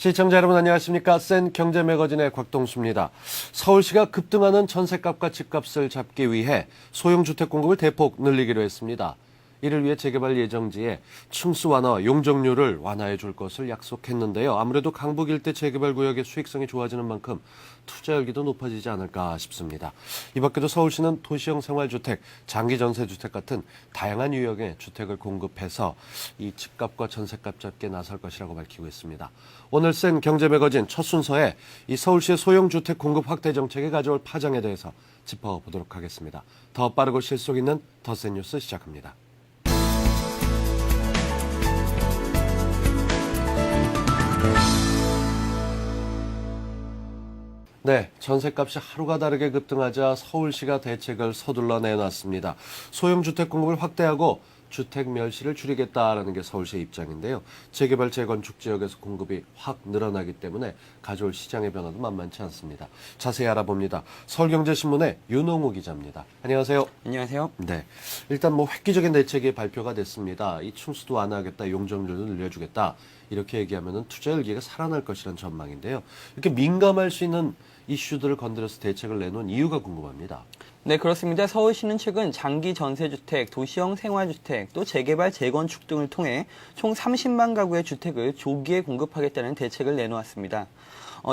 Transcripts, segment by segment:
시청자 여러분 안녕하십니까. 센 경제 매거진의 곽동수입니다. 서울시가 급등하는 전셋값과 집값을 잡기 위해 소형주택 공급을 대폭 늘리기로 했습니다. 이를 위해 재개발 예정지에 층수 완화와 용적률을 완화해 줄 것을 약속했는데요. 아무래도 강북 일대 재개발 구역의 수익성이 좋아지는 만큼 투자 열기도 높아지지 않을까 싶습니다. 이 밖에도 서울시는 도시형 생활주택, 장기 전세주택 같은 다양한 유형의 주택을 공급해서 이 집값과 전셋값 잡기에 나설 것이라고 밝히고 있습니다. 오늘 센 경제 매거진 첫 순서에 이 서울시의 소형주택 공급 확대 정책이 가져올 파장에 대해서 짚어보도록 하겠습니다. 더 빠르고 실속 있는 더 센 뉴스 시작합니다. 네, 전셋값이 하루가 다르게 급등하자 서울시가 대책을 서둘러 내놨습니다. 소형주택 공급을 확대하고 주택 멸실을 줄이겠다라는 게 서울시의 입장인데요. 재개발, 재건축 지역에서 공급이 확 늘어나기 때문에 가져올 시장의 변화도 만만치 않습니다. 자세히 알아봅니다. 서울경제신문의 윤홍우 기자입니다. 안녕하세요. 안녕하세요. 네, 일단 획기적인 대책이 발표가 됐습니다. 이 층수도 완화하겠다, 용적률도 늘려주겠다 이렇게 얘기하면은 투자 열기가 살아날 것이라는 전망인데요. 이렇게 민감할 수 있는 이슈들을 건드려서 대책을 내놓은 이유가 궁금합니다. 네, 그렇습니다. 서울시는 최근 장기 전세주택, 도시형 생활주택, 또 재개발, 재건축 등을 통해 총 30만 가구의 주택을 조기에 공급하겠다는 대책을 내놓았습니다.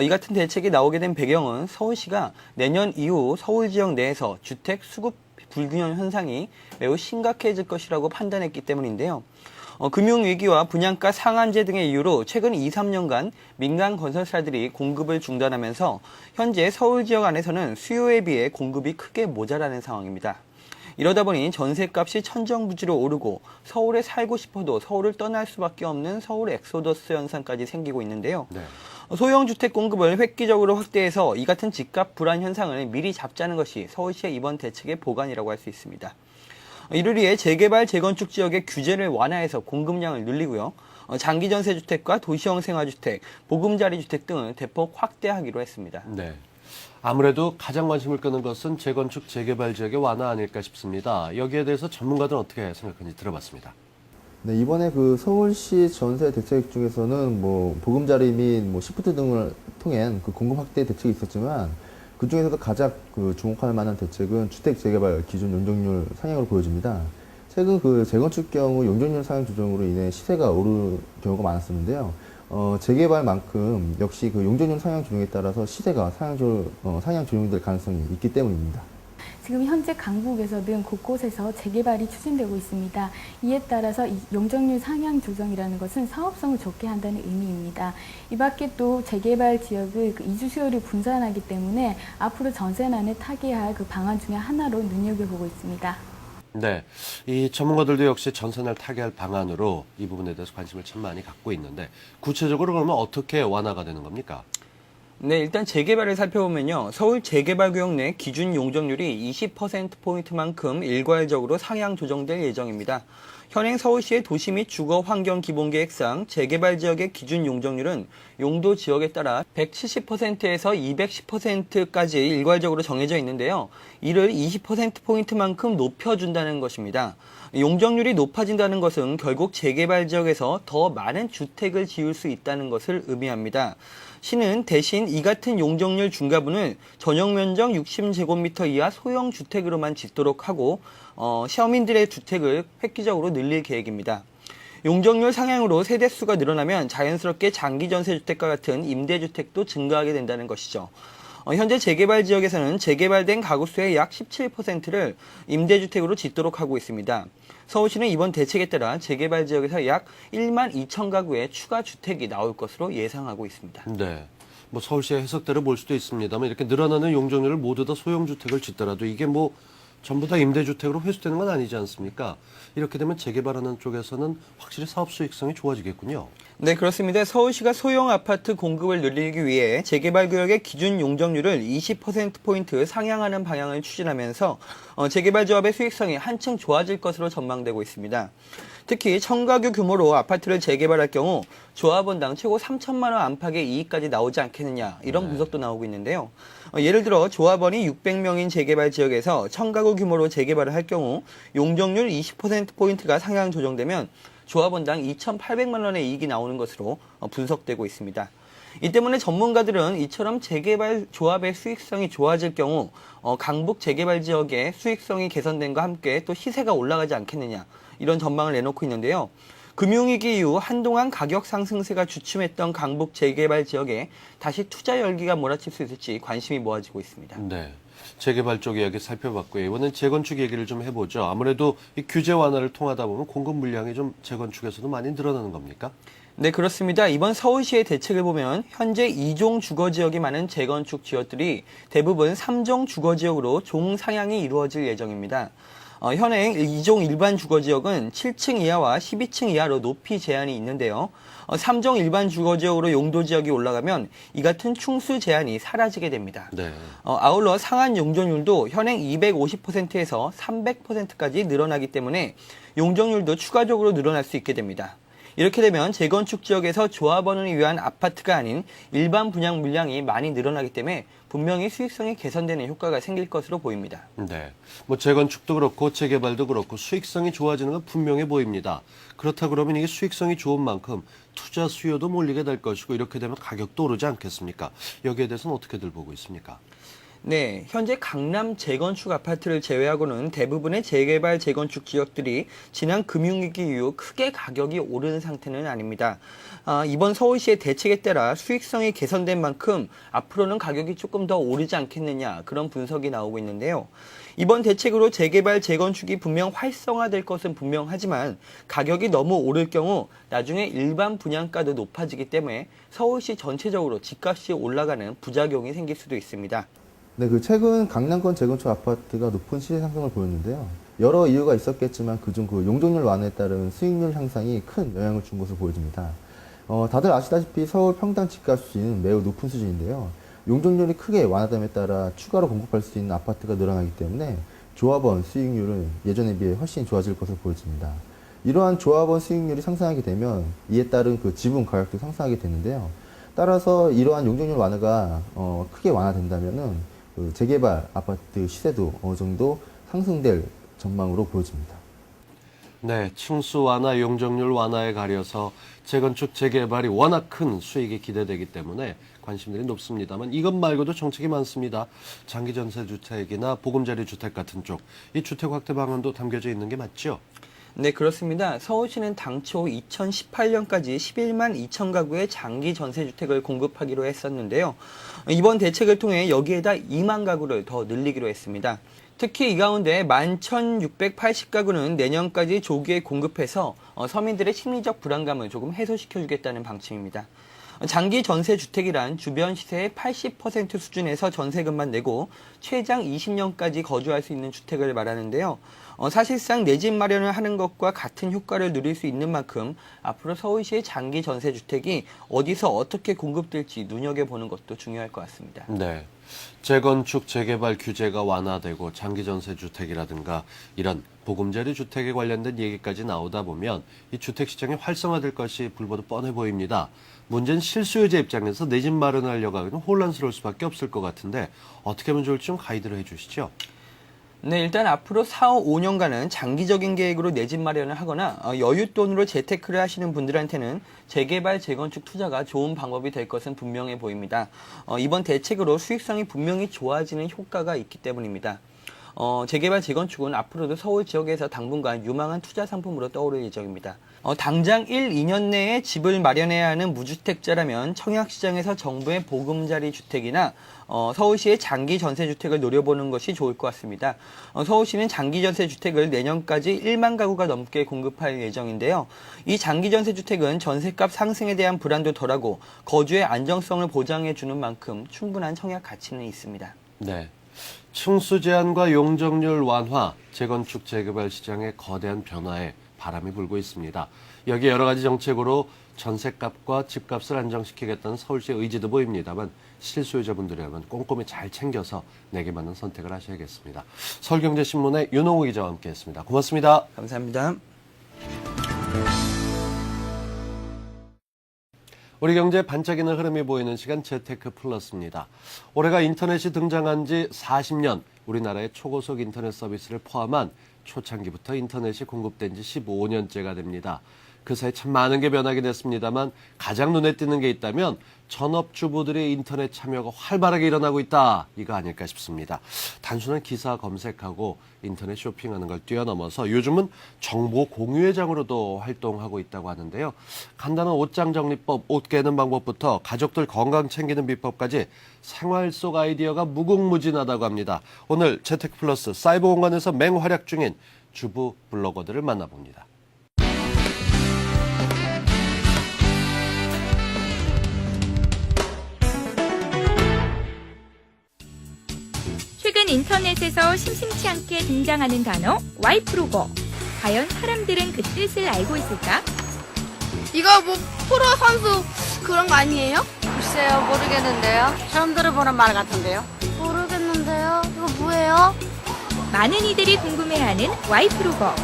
이 같은 대책이 나오게 된 배경은 서울시가 내년 이후 서울 지역 내에서 주택 수급 불균형 현상이 매우 심각해질 것이라고 판단했기 때문인데요. 금융위기와 분양가 상한제 등의 이유로 최근 2, 3년간 민간 건설사들이 공급을 중단하면서 현재 서울 지역 안에서는 수요에 비해 공급이 크게 모자라는 상황입니다. 이러다 보니 전셋값이 천정부지로 오르고 서울에 살고 싶어도 서울을 떠날 수밖에 없는 서울 엑소더스 현상까지 생기고 있는데요. 네. 소형 주택 공급을 획기적으로 확대해서 이 같은 집값 불안 현상을 미리 잡자는 것이 서울시의 이번 대책의 보관이라고 할 수 있습니다. 이를 위해 재개발, 재건축 지역의 규제를 완화해서 공급량을 늘리고요. 장기 전세주택과 도시형 생활주택, 보금자리 주택 등을 대폭 확대하기로 했습니다. 네. 아무래도 가장 관심을 끄는 것은 재건축, 재개발 지역의 완화 아닐까 싶습니다. 여기에 대해서 전문가들은 어떻게 생각하는지 들어봤습니다. 네, 이번에 그 서울시 전세 대책 중에서는 보금자리 및 시프트 등을 통한 그 공급 확대 대책이 있었지만 그 중에서도 가장 주목할 만한 대책은 주택 재개발 기준 용적률 상향으로 보여집니다. 최근 그 재건축 경우 용적률 상향 조정으로 인해 시세가 오르는 경우가 많았었는데요. 재개발만큼 역시 그 용적률 상향 조정에 따라서 시세가 상향 조정될 가능성이 있기 때문입니다. 지금 현재 강북에서는 곳곳에서 재개발이 추진되고 있습니다. 이에 따라서 이 용적률 상향 조정이라는 것은 사업성을 좋게 한다는 의미입니다. 이 밖에 또 재개발 지역의 이주 수요를 분산하기 때문에 앞으로 전세난을 타개할 그 방안 중에 하나로 눈여겨보고 있습니다. 네, 이 전문가들도 역시 전세난을 타개할 방안으로 이 부분에 대해서 관심을 참 많이 갖고 있는데 구체적으로 그러면 어떻게 완화가 되는 겁니까? 네, 일단 재개발을 살펴보면요. 서울 재개발구역 내 기준 용적률이 20%포인트만큼 일괄적으로 상향 조정될 예정입니다. 현행 서울시의 도시 및 주거 환경 기본계획상 재개발 지역의 기준 용적률은 용도 지역에 따라 170%에서 210%까지 일괄적으로 정해져 있는데요. 이를 20%포인트만큼 높여준다는 것입니다. 용적률이 높아진다는 것은 결국 재개발 지역에서 더 많은 주택을 지을 수 있다는 것을 의미합니다. 시는 대신 이 같은 용적률 중과분을 전용 면적 60제곱미터 이하 소형 주택으로만 짓도록 하고 시민들의 주택을 획기적으로 늘릴 계획입니다. 용적률 상향으로 세대수가 늘어나면 자연스럽게 장기 전세주택과 같은 임대주택도 증가하게 된다는 것이죠. 현재 재개발 지역에서는 재개발된 가구 수의 약 17%를 임대주택으로 짓도록 하고 있습니다. 서울시는 이번 대책에 따라 재개발 지역에서 약 1만 2천 가구의 추가 주택이 나올 것으로 예상하고 있습니다. 네. 서울시의 해석대로 볼 수도 있습니다만 이렇게 늘어나는 용적률을 모두 다 소형주택을 짓더라도 이게 전부 다 임대주택으로 회수되는 건 아니지 않습니까? 이렇게 되면 재개발하는 쪽에서는 확실히 사업 수익성이 좋아지겠군요. 네, 그렇습니다. 서울시가 소형 아파트 공급을 늘리기 위해 재개발 구역의 기준 용적률을 20%포인트 상향하는 방향을 추진하면서 재개발 조합의 수익성이 한층 좋아질 것으로 전망되고 있습니다. 특히 청가구 규모로 아파트를 재개발할 경우 조합원당 최고 3천만 원 안팎의 이익까지 나오지 않겠느냐 이런 분석도 나오고 있는데요. 예를 들어 조합원이 600명인 재개발 지역에서 청가구 규모로 재개발을 할 경우 용적률 20%포인트가 상향 조정되면 조합원당 2,800만 원의 이익이 나오는 것으로 분석되고 있습니다. 이 때문에 전문가들은 이처럼 재개발 조합의 수익성이 좋아질 경우 강북 재개발 지역의 수익성이 개선된과 함께 또 시세가 올라가지 않겠느냐 이런 전망을 내놓고 있는데요. 금융위기 이후 한동안 가격 상승세가 주춤했던 강북 재개발 지역에 다시 투자 열기가 몰아칠 수 있을지 관심이 모아지고 있습니다. 네. 재개발 쪽 이야기 살펴봤고요. 이번엔 재건축 얘기를 좀 해보죠. 아무래도 이 규제 완화를 통하다 보면 공급 물량이 좀 재건축에서도 많이 늘어나는 겁니까? 네, 그렇습니다. 이번 서울시의 대책을 보면 현재 2종 주거지역이 많은 재건축 지역들이 대부분 3종 주거지역으로 종상향이 이루어질 예정입니다. 현행 2종 일반 주거지역은 7층 이하와 12층 이하로 높이 제한이 있는데요. 3종 일반 주거지역으로 용도지역이 올라가면 이 같은 충수 제한이 사라지게 됩니다. 네. 아울러 상한 용적률도 현행 250%에서 300%까지 늘어나기 때문에 용적률도 추가적으로 늘어날 수 있게 됩니다. 이렇게 되면 재건축 지역에서 조합원을 위한 아파트가 아닌 일반 분양 물량이 많이 늘어나기 때문에 분명히 수익성이 개선되는 효과가 생길 것으로 보입니다. 네. 뭐 재건축도 그렇고 재개발도 그렇고 수익성이 좋아지는 건 분명해 보입니다. 그렇다 그러면 이게 수익성이 좋은 만큼 투자 수요도 몰리게 될 것이고 이렇게 되면 가격도 오르지 않겠습니까? 여기에 대해서는 어떻게들 보고 있습니까? 네, 현재 강남 재건축 아파트를 제외하고는 대부분의 재개발 재건축 지역들이 지난 금융위기 이후 크게 가격이 오르는 상태는 아닙니다. 이번 서울시의 대책에 따라 수익성이 개선된 만큼 앞으로는 가격이 조금 더 오르지 않겠느냐 그런 분석이 나오고 있는데요. 이번 대책으로 재개발 재건축이 분명 활성화될 것은 분명하지만 가격이 너무 오를 경우 나중에 일반 분양가도 높아지기 때문에 서울시 전체적으로 집값이 올라가는 부작용이 생길 수도 있습니다. 네, 최근 강남권 재건축 아파트가 높은 시세 상승을 보였는데요. 여러 이유가 있었겠지만 그중 용적률 완화에 따른 수익률 향상이 큰 영향을 준 것으로 보여집니다. 다들 아시다시피 서울 평당 집값은 매우 높은 수준인데요. 용적률이 크게 완화됨에 따라 추가로 공급할 수 있는 아파트가 늘어나기 때문에 조합원 수익률은 예전에 비해 훨씬 좋아질 것으로 보여집니다. 이러한 조합원 수익률이 상승하게 되면 이에 따른 지분 가격도 상승하게 되는데요. 따라서 이러한 용적률 완화가 크게 완화된다면은 재개발 아파트 시세도 어느 정도 상승될 전망으로 보여집니다. 네, 층수 완화, 용적률 완화에 가려서 재건축, 재개발이 워낙 큰 수익이 기대되기 때문에 관심들이 높습니다만 이것 말고도 정책이 많습니다. 장기 전세 주택이나 보금자리 주택 같은 쪽, 이 주택 확대 방안도 담겨져 있는 게 맞죠? 네, 그렇습니다. 서울시는 당초 2018년까지 11만 2천 가구의 장기 전세주택을 공급하기로 했었는데요. 이번 대책을 통해 여기에다 2만 가구를 더 늘리기로 했습니다. 특히 이 가운데 11,680가구는 내년까지 조기에 공급해서 서민들의 심리적 불안감을 조금 해소시켜주겠다는 방침입니다. 장기 전세 주택이란 주변 시세의 80% 수준에서 전세금만 내고 최장 20년까지 거주할 수 있는 주택을 말하는데요. 사실상 내 집 마련을 하는 것과 같은 효과를 누릴 수 있는 만큼 앞으로 서울시의 장기 전세 주택이 어디서 어떻게 공급될지 눈여겨보는 것도 중요할 것 같습니다. 네. 재건축, 재개발 규제가 완화되고 장기 전세 주택이라든가 이런 보금자리 주택에 관련된 얘기까지 나오다 보면 이 주택 시장이 활성화될 것이 불보듯 뻔해 보입니다. 문제는 실수요자 입장에서 내 집 마련하려고 하면 혼란스러울 수밖에 없을 것 같은데 어떻게 하면 좋을지 좀 가이드를 해주시죠. 네, 일단 앞으로 4, 5년간은 장기적인 계획으로 내 집 마련을 하거나 여윳돈으로 재테크를 하시는 분들한테는 재개발, 재건축 투자가 좋은 방법이 될 것은 분명해 보입니다. 이번 대책으로 수익성이 분명히 좋아지는 효과가 있기 때문입니다. 재개발, 재건축은 앞으로도 서울 지역에서 당분간 유망한 투자 상품으로 떠오를 예정입니다. 당장 1, 2년 내에 집을 마련해야 하는 무주택자라면 청약시장에서 정부의 보금자리 주택이나 서울시의 장기 전세주택을 노려보는 것이 좋을 것 같습니다. 서울시는 장기 전세주택을 내년까지 1만 가구가 넘게 공급할 예정인데요. 이 장기 전세주택은 전세값 상승에 대한 불안도 덜하고 거주의 안정성을 보장해주는 만큼 충분한 청약 가치는 있습니다. 네. 층수 제한과 용적률 완화, 재건축, 재개발 시장의 거대한 변화에 바람이 불고 있습니다. 여기에 여러 가지 정책으로 전셋값과 집값을 안정시키겠다는 서울시의 의지도 보입니다만 실수요자분들이라면 꼼꼼히 잘 챙겨서 내게 맞는 선택을 하셔야겠습니다. 서울경제신문의 윤홍우 기자와 함께했습니다. 고맙습니다. 감사합니다. 우리 경제에 반짝이는 흐름이 보이는 시간 재테크 플러스입니다. 올해가 인터넷이 등장한 지 40년, 우리나라의 초고속 인터넷 서비스를 포함한 초창기부터 인터넷이 공급된 지 15년째가 됩니다. 그 사이 참 많은 게 변하긴 했습니다만 가장 눈에 띄는 게 있다면 전업주부들의 인터넷 참여가 활발하게 일어나고 있다. 이거 아닐까 싶습니다. 단순한 기사 검색하고 인터넷 쇼핑하는 걸 뛰어넘어서 요즘은 정보 공유의 장으로도 활동하고 있다고 하는데요. 간단한 옷장 정리법, 옷 깨는 방법부터 가족들 건강 챙기는 비법까지 생활 속 아이디어가 무궁무진하다고 합니다. 오늘 재테크 플러스 사이버 공간에서 맹활약 중인 주부 블로거들을 만나봅니다. 최근 인터넷에서 심심치 않게 등장하는 단어 와이프로거. 과연 사람들은 그 뜻을 알고 있을까? 이거 뭐 프로 선수 그런 거 아니에요? 글쎄요, 모르겠는데요. 처음 들어보는 말 같은데요. 모르겠는데요. 이거 뭐예요? 많은 이들이 궁금해하는 와이프로거.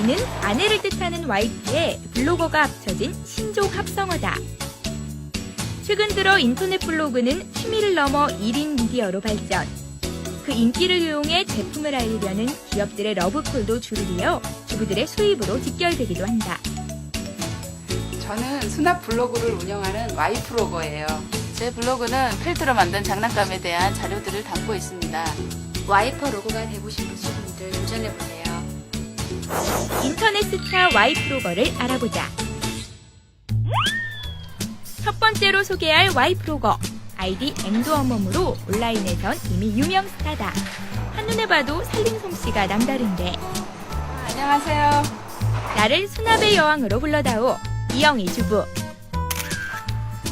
이는 아내를 뜻하는 와이프에 블로거가 합쳐진 신족 합성어다. 최근 들어 인터넷 블로그는 취미를 넘어 1인 미디어로 발전. 그 인기를 이용해 제품을 알리려는 기업들의 러브콜도 줄이려 주부들의 수입으로 직결되기도 한다. 저는 수납 블로그를 운영하는 와이프로거예요. 제 블로그는 필드로 만든 장난감에 대한 자료들을 담고 있습니다. 와이퍼 로고가 되고 싶으신 분들 도전해보세요. 인터넷 스타 와이프로거를 알아보자. 첫 번째로 소개할 와이프로거. 아이디 앵두어멈으로 온라인에선 이미 유명 스타다. 한눈에 봐도 살림 솜씨가 남다른데. 안녕하세요. 나를 수납의 여왕으로 불러다오. 이영희 주부.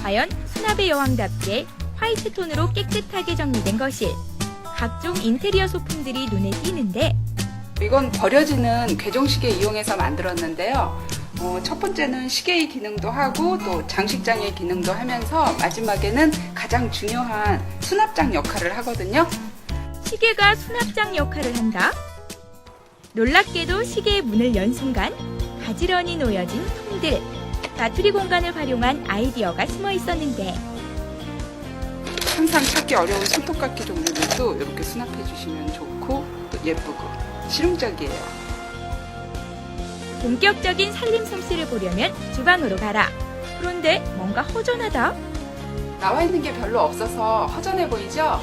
과연 수납의 여왕답게 화이트 톤으로 깨끗하게 정리된 거실. 각종 인테리어 소품들이 눈에 띄는데 이건 버려지는 괴종시계 이용해서 만들었는데요. 첫 번째는 시계의 기능도 하고 또 장식장의 기능도 하면서 마지막에는 가장 중요한 수납장 역할을 하거든요. 시계가 수납장 역할을 한다? 놀랍게도 시계의 문을 연 순간 가지런히 놓여진 통들, 바투리 공간을 활용한 아이디어가 숨어 있었는데 항상 찾기 어려운 손톱깎이 종류들도 이렇게 수납해 주시면 좋고 또 예쁘고 실용적이에요. 본격적인 살림 솜씨를 보려면 주방으로 가라. 그런데 뭔가 허전하다? 나와 있는 게 별로 없어서 허전해 보이죠?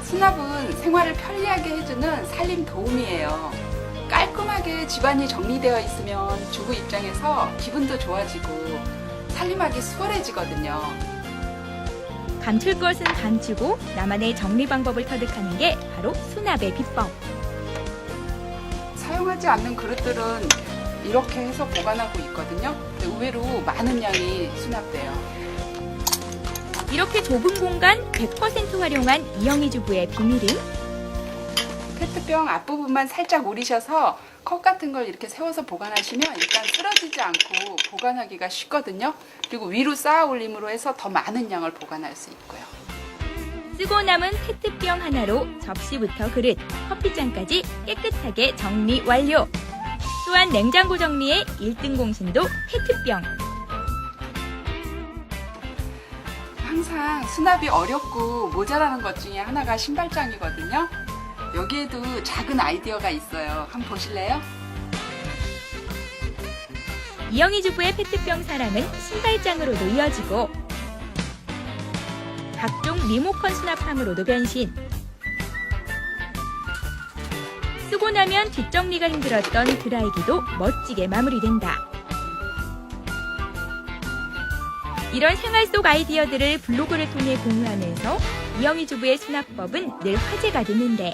수납은 생활을 편리하게 해주는 살림 도움이에요. 깔끔하게 집안이 정리되어 있으면 주부 입장에서 기분도 좋아지고 살림하기 수월해지거든요. 감출 것은 감추고 나만의 정리 방법을 터득하는 게 바로 수납의 비법. 사용하지 않는 그릇들은 이렇게 해서 보관하고 있거든요. 근데 의외로 많은 양이 수납돼요. 이렇게 좁은 공간 100% 활용한 이영희 주부의 비밀은? 페트병 앞부분만 살짝 오리셔서 컵 같은 걸 이렇게 세워서 보관하시면 일단 쓰러지지 않고 보관하기가 쉽거든요. 그리고 위로 쌓아 올림으로 해서 더 많은 양을 보관할 수 있고요. 쓰고 남은 페트병 하나로 접시부터 그릇, 커피잔까지 깨끗하게 정리 완료. 또한 냉장고 정리의 1등 공신도 페트병. 항상 수납이 어렵고 모자라는 것 중에 하나가 신발장이거든요. 여기에도 작은 아이디어가 있어요. 한번 보실래요? 이영희 주부의 페트병 사랑은 신발장으로도 이어지고 각종 리모컨 수납함으로도 변신. 쓰고 나면 뒷정리가 힘들었던 드라이기도 멋지게 마무리된다. 이런 생활 속 아이디어들을 블로그를 통해 공유하면서 이영희 주부의 수납법은 늘 화제가 되는데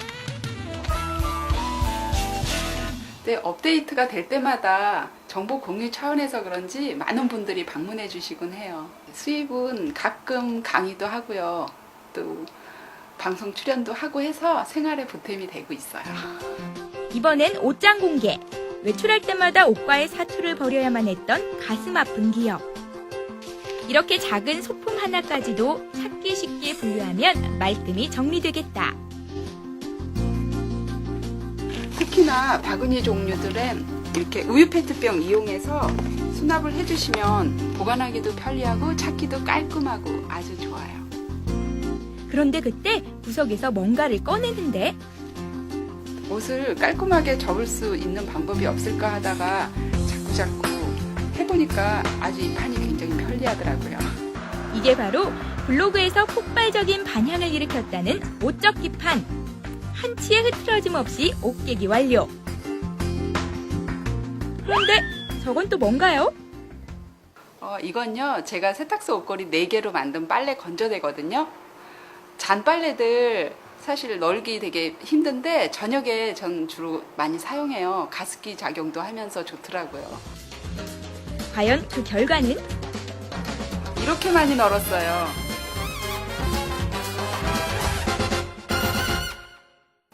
네, 업데이트가 될 때마다 정보 공유 차원에서 그런지 많은 분들이 방문해 주시곤 해요. 수입은 가끔 강의도 하고요. 또 방송 출연도 하고 해서 생활에 보탬이 되고 있어요. 이번엔 옷장 공개. 외출할 때마다 옷과의 사투를 벌여야만 했던 가슴 아픈 기억. 이렇게 작은 소품 하나까지도 찾기 쉽게 분류하면 말끔히 정리되겠다. 특히나 바구니 종류들은 이렇게 우유 페트병 이용해서 수납을 해주시면 보관하기도 편리하고 찾기도 깔끔하고 아주 좋아요. 그런데 그때 구석에서 뭔가를 꺼내는데 옷을 깔끔하게 접을 수 있는 방법이 없을까 하다가 자꾸 해보니까 아주 이 판이 굉장히 편리하더라고요. 이게 바로 블로그에서 폭발적인 반향을 일으켰다는 옷적기판. 한치의 흐트러짐 없이 옷 깨기 완료. 그런데 저건 또 뭔가요? 이건요, 제가 세탁소 옷걸이 4개로 만든 빨래 건조대거든요. 잔 빨래들 사실 널기 되게 힘든데 저녁에 전 주로 많이 사용해요. 가습기 작용도 하면서 좋더라고요. 과연 그 결과는? 이렇게 많이 널었어요.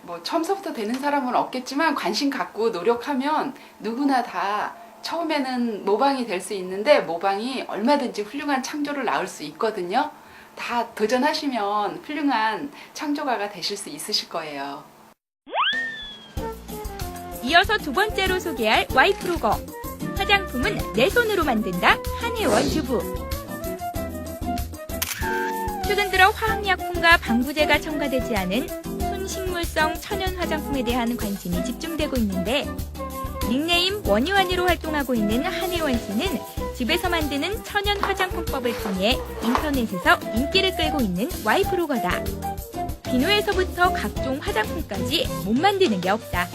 뭐 처음서부터 되는 사람은 없겠지만 관심 갖고 노력하면 누구나 다 처음에는 모방이 될 수 있는데 모방이 얼마든지 훌륭한 창조를 낳을 수 있거든요. 다 도전하시면 훌륭한 창조가가 되실 수 있으실 거예요. 이어서 두 번째로 소개할 와이프로거. 화장품은 내 손으로 만든다. 한혜원 주부. 최근 들어 화학약품과 방부제가 첨가되지 않은 순식물성 천연 화장품에 대한 관심이 집중되고 있는데 닉네임 원희환이로 활동하고 있는 한혜원 씨는 집에서 만드는 천연 화장품법을 통해 인터넷에서 인기를 끌고 있는 와이프로거다. 비누에서부터 각종 화장품까지 못 만드는 게 없다.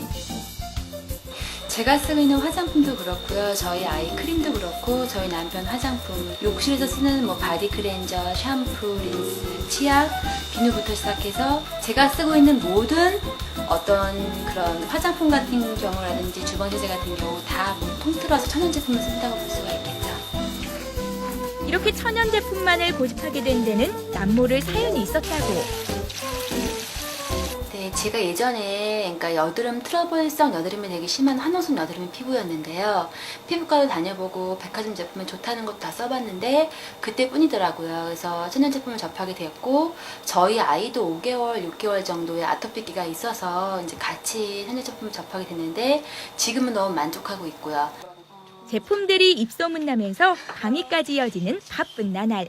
제가 쓰고 있는 화장품도 그렇고요. 저희 아이 크림도 그렇고 저희 남편 화장품, 욕실에서 쓰는 뭐 바디 클렌저, 샴푸, 린스, 치약, 비누부터 시작해서 제가 쓰고 있는 모든 어떤 그런 화장품 같은 경우라든지 주방세제 같은 경우 다 통틀어서 천연 제품을 쓴다고 볼 수가 있겠죠. 이렇게 천연 제품만을 고집하게 된 데는 남모를 사연이 있었다고. 네, 제가 예전에 그러니까 여드름 트러블성 여드름이 되게 심한 한홍성 여드름 피부였는데요. 피부과도 다녀보고 백화점 제품은 좋다는 것도 다 써봤는데 그때뿐이더라고요. 그래서 천연 제품을 접하게 됐고 저희 아이도 5개월, 6개월 정도의 아토피기가 있어서 이제 같이 천연 제품을 접하게 됐는데 지금은 너무 만족하고 있고요. 제품들이 입소문나면서 강의까지 이어지는 바쁜 나날.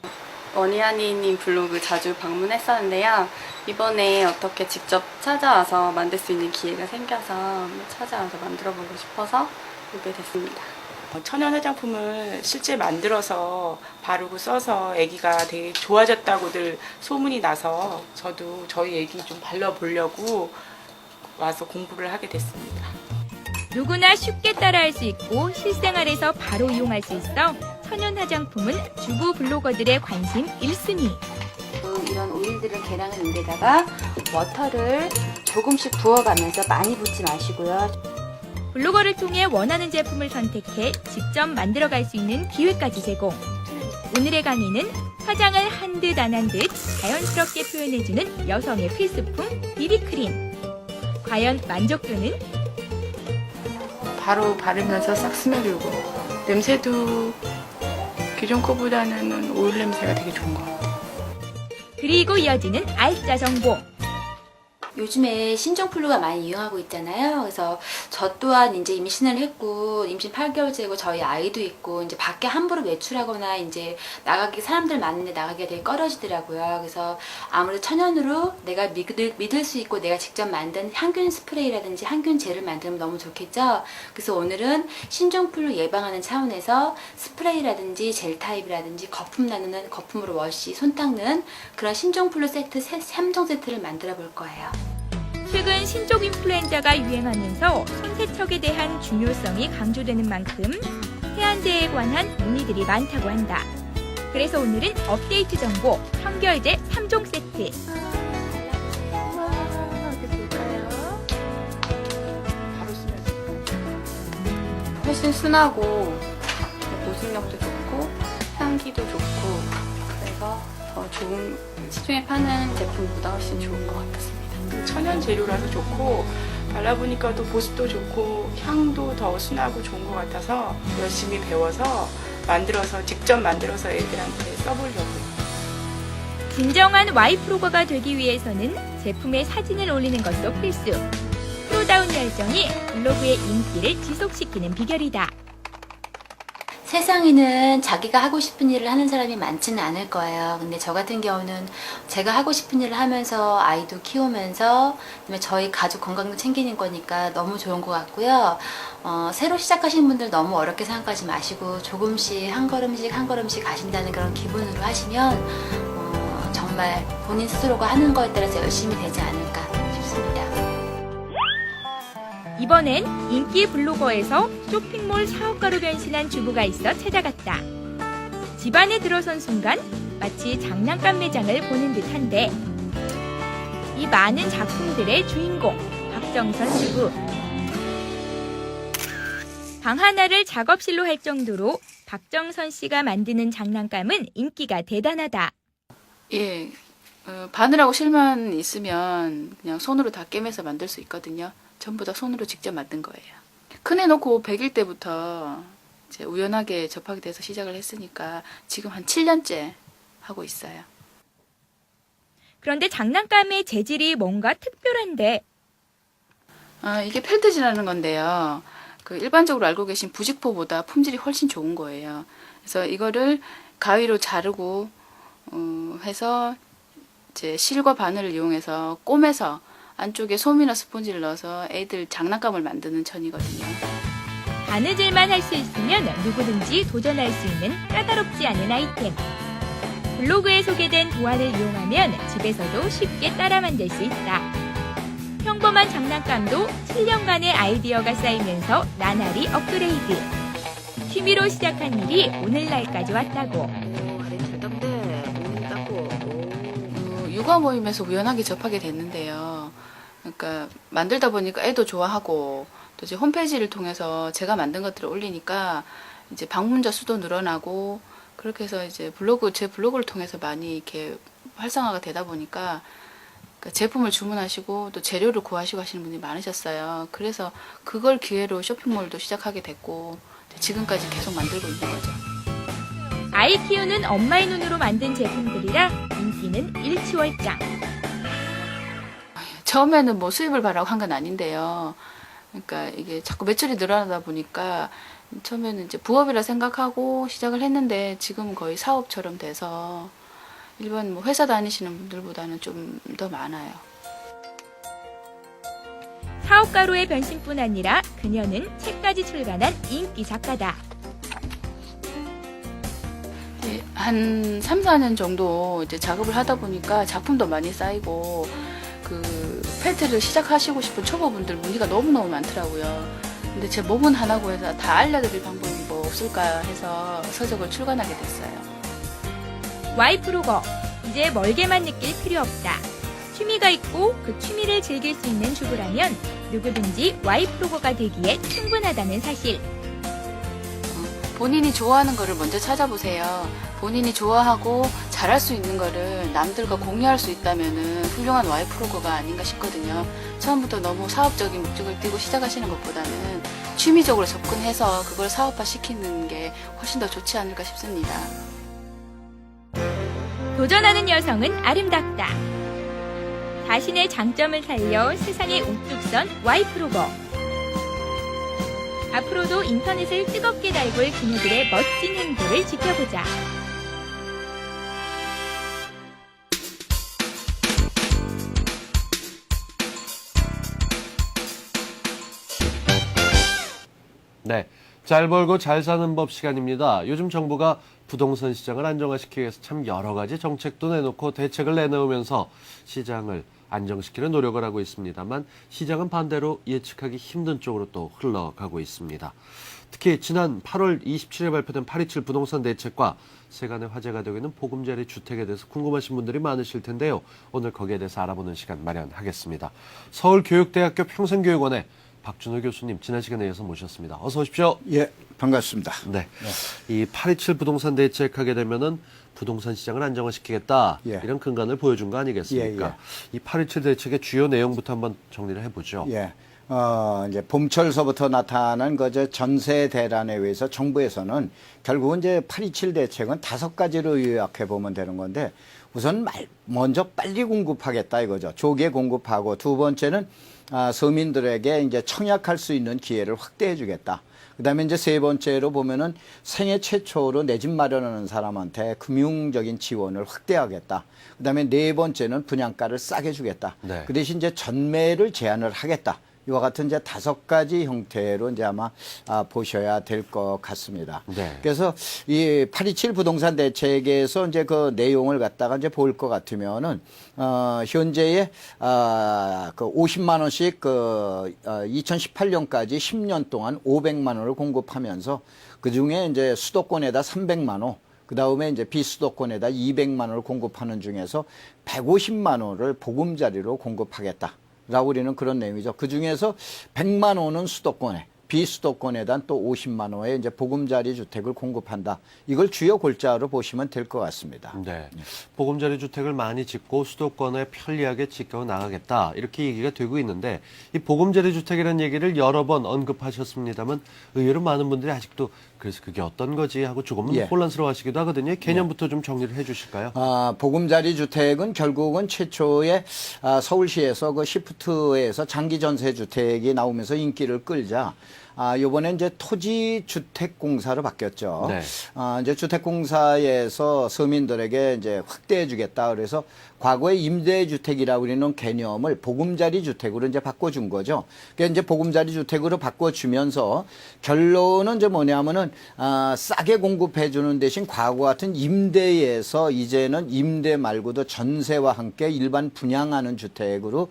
원희환이님 블로그 자주 방문했었는데요. 이번에 어떻게 직접 찾아와서 만들 수 있는 기회가 생겨서 찾아와서 만들어보고 싶어서 오게 됐습니다. 천연 화장품을 실제 만들어서 바르고 써서 아기가 되게 좋아졌다고들 소문이 나서 저도 저희 아기 좀 발라보려고 와서 공부를 하게 됐습니다. 누구나 쉽게 따라할 수 있고 실생활에서 바로 이용할 수 있어 천연 화장품은 주부 블로거들의 관심 1순위. 이런 오일들을 계량한 물에다가 워터를 조금씩 부어가면서 많이 붓지 마시고요. 블로거를 통해 원하는 제품을 선택해 직접 만들어갈 수 있는 기회까지 제공. 오늘의 강의는 화장을 한 듯 안 한 듯 자연스럽게 표현해주는 여성의 필수품 비비크림. 과연 만족도는? 바로 바르면서 싹 스며들고 냄새도 기존 거보다는 오일 냄새가 되게 좋은 것 같아요. 그리고 이어지는 알짜 정보. 요즘에 신종플루가 많이 유행하고 있잖아요. 그래서 저 또한 이제 임신을 했고 임신 8개월째고 저희 아이도 있고 이제 밖에 함부로 외출하거나 이제 나가기 사람들 많은데 나가기가 되게 꺼려지더라고요. 그래서 아무래도 천연으로 내가 믿을 수 있고 내가 직접 만든 항균 스프레이라든지 항균 젤을 만들면 너무 좋겠죠. 그래서 오늘은 신종플루 예방하는 차원에서 스프레이라든지 젤 타입이라든지 거품 나누는 거품으로 워시, 손 닦는 그런 신종플루 세트 3종 세트를 만들어 볼 거예요. 최근 신종 인플루엔자가 유행하면서 손세척에 대한 중요성이 강조되는 만큼 세안제에 관한 문의들이 많다고 한다. 그래서 오늘은 업데이트 정보 청결제 3종 세트. 훨씬 순하고 보습력도 좋고 향기도 좋고 그래서 더 좋은 시중에 파는 제품보다 훨씬 좋은 것 같았습니다. 천연 재료라서 좋고 발라보니까 또 보습도 좋고 향도 더 순하고 좋은 것 같아서 열심히 배워서 직접 만들어서 애들한테 써보려고요. 진정한 와이프로거가 되기 위해서는 제품에 사진을 올리는 것도 필수. 프로다운 열정이 블로그의 인기를 지속시키는 비결이다. 세상에는 자기가 하고 싶은 일을 하는 사람이 많지는 않을 거예요. 근데 저 같은 경우는 제가 하고 싶은 일을 하면서 아이도 키우면서 그다음에 저희 가족 건강도 챙기는 거니까 너무 좋은 것 같고요. 새로 시작하시는 분들 너무 어렵게 생각하지 마시고 조금씩 한 걸음씩 한 걸음씩 가신다는 그런 기분으로 하시면 정말 본인 스스로가 하는 거에 따라서 열심히 되지 않을까 싶습니다. 이번엔 인기 블로거에서 쇼핑몰 사업가로 변신한 주부가 있어 찾아갔다. 집안에 들어선 순간 마치 장난감 매장을 보는 듯한데 이 많은 작품들의 주인공 박정선 주부. 방 하나를 작업실로 할 정도로 박정선 씨가 만드는 장난감은 인기가 대단하다. 예, 바늘하고 실만 있으면 그냥 손으로 다 꿰매서 만들 수 있거든요. 전부 다 손으로 직접 만든 거예요. 큰애 놓고 100일 때부터 이제 우연하게 접하게 돼서 시작을 했으니까 지금 한 7년째 하고 있어요. 그런데 장난감의 재질이 뭔가 특별한데 이게 펠트지라는 건데요. 그 일반적으로 알고 계신 부직포보다 품질이 훨씬 좋은 거예요. 그래서 이거를 가위로 자르고 해서 이제 실과 바늘을 이용해서 꼬매서 안쪽에 솜이나 스펀지를 넣어서 애들 장난감을 만드는 천이거든요. 바느질만 할 수 있으면 누구든지 도전할 수 있는 까다롭지 않은 아이템. 블로그에 소개된 도안을 이용하면 집에서도 쉽게 따라 만들 수 있다. 평범한 장난감도 7년간의 아이디어가 쌓이면서 나날이 업그레이드. 취미로 시작한 일이 오늘날까지 왔다고. 육아 모임에서 우연하게 접하게 됐는데요. 그러니까 만들다 보니까 애도 좋아하고 또 이제 홈페이지를 통해서 제가 만든 것들을 올리니까 이제 방문자 수도 늘어나고 그렇게 해서 이제 제 블로그를 통해서 많이 이렇게 활성화가 되다 보니까 제품을 주문하시고 또 재료를 구하시고 하시는 분들이 많으셨어요. 그래서 그걸 기회로 쇼핑몰도 시작하게 됐고 지금까지 계속 만들고 있는 거죠. 아이 키우는 엄마의 눈으로 만든 제품들이라 인기는 일치월장. 처음에는 뭐 수입을 바라고 한 건 아닌데요. 그러니까 이게 자꾸 매출이 늘어나다 보니까 처음에는 이제 부업이라 생각하고 시작을 했는데 지금은 거의 사업처럼 돼서 일반 뭐 회사 다니시는 분들보다는 좀 더 많아요. 사업가로의 변신뿐 아니라 그녀는 책까지 출간한 인기 작가다. 한 3, 4년 정도 이제 작업을 하다 보니까 작품도 많이 쌓이고 그 펠트를 시작하시고 싶은 초보분들 문의가 너무너무 많더라고요. 근데 제 몸은 하나고 해서 다 알려드릴 방법이 뭐 없을까 해서 서적을 출간하게 됐어요. 와이프로거, 이제 멀게만 느낄 필요 없다. 취미가 있고 그 취미를 즐길 수 있는 주부라면 누구든지 와이프로거가 되기에 충분하다는 사실. 본인이 좋아하는 거를 먼저 찾아보세요. 본인이 좋아하고 잘할 수 있는 거를 남들과 공유할 수 있다면은 훌륭한 와이프로거가 아닌가 싶거든요. 처음부터 너무 사업적인 목적을 띄고 시작하시는 것보다는 취미적으로 접근해서 그걸 사업화 시키는 게 훨씬 더 좋지 않을까 싶습니다. 도전하는 여성은 아름답다. 자신의 장점을 살려 세상에 우뚝 선 와이프로거. 앞으로도 인터넷을 뜨겁게 달굴 그녀들의 멋진 행보를 지켜보자. 네, 잘 벌고 잘 사는 법 시간입니다. 요즘 정부가 부동산 시장을 안정화시키기 위해서 참 여러 가지 정책도 내놓고 대책을 내놓으면서 시장을 안정시키는 노력을 하고 있습니다만 시장은 반대로 예측하기 힘든 쪽으로 또 흘러가고 있습니다. 특히 지난 8월 27일에 발표된 827 부동산 대책과 세간의 화제가 되고 있는 보금자리 주택에 대해서 궁금하신 분들이 많으실 텐데요. 오늘 거기에 대해서 알아보는 시간 마련하겠습니다. 서울교육대학교 평생교육원의 박준호 교수님 지난 시간에 이어서 모셨습니다. 어서 오십시오. 예, 반갑습니다. 네, 이 827 부동산 대책하게 되면은 부동산 시장을 안정화시키겠다 이런 근간을 보여준 거 아니겠습니까? 이 827 대책의 주요 내용부터 한번 정리를 해보죠. 예, 이제 봄철서부터 나타난 거저 전세 대란에 의해서 정부에서는 결국은 이제 827 대책은 5가지로 요약해 보면 되는 건데 우선 먼저 빨리 공급하겠다 이거죠. 조기에 공급하고 두 번째는 서민들에게 이제 청약할 수 있는 기회를 확대해 주겠다. 그다음에 이제 세 번째로 보면은 생애 최초로 내 집 마련하는 사람한테 금융적인 지원을 확대하겠다. 그다음에 네 번째는 분양가를 싸게 주겠다. 네. 그 대신 이제 전매를 제한을 하겠다. 이와 같은 이제 5가지 형태로 이제 아마 보셔야 될 것 같습니다. 네. 그래서 이 827 부동산 대책에서 이제 그 내용을 갖다가 이제 볼 것 같으면은 현재의 그 50만 원씩 2018년까지 10년 동안 500만 원을 공급하면서 그 중에 이제 수도권에다 300만 원, 그 다음에 이제 비수도권에다 200만 원을 공급하는 중에서 150만 원을 보금자리로 공급하겠다. 라고 우리는 그런 내용이죠. 그 중에서 100만 원은 수도권에, 비수도권에다 또 50만 원의 이제 보금자리 주택을 공급한다. 이걸 주요 골자로 보시면 될 것 같습니다. 네. 보금자리 주택을 많이 짓고 수도권에 편리하게 지켜 나가겠다. 이렇게 얘기가 되고 있는데 이 보금자리 주택이라는 얘기를 여러 번 언급하셨습니다만 의외로 많은 분들이 아직도 그래서 그게 어떤 거지 하고 조금은 예. 혼란스러워하시기도 하거든요. 개념부터 좀 정리를 해 주실까요? 보금자리 주택은 결국은 최초에 서울시에서 그 시프트에서 장기 전세 주택이 나오면서 인기를 끌자 요번에 이제 토지주택공사로 바뀌었죠. 네. 이제 주택공사에서 서민들에게 이제 확대해 주겠다. 그래서 과거에 임대주택이라고 우리는 개념을 보금자리 주택으로 이제 바꿔준 거죠. 그러니까 이제 보금자리 주택으로 바꿔주면서 결론은 이제 뭐냐면은, 싸게 공급해 주는 대신 과거 같은 임대에서 이제는 임대 말고도 전세와 함께 일반 분양하는 주택으로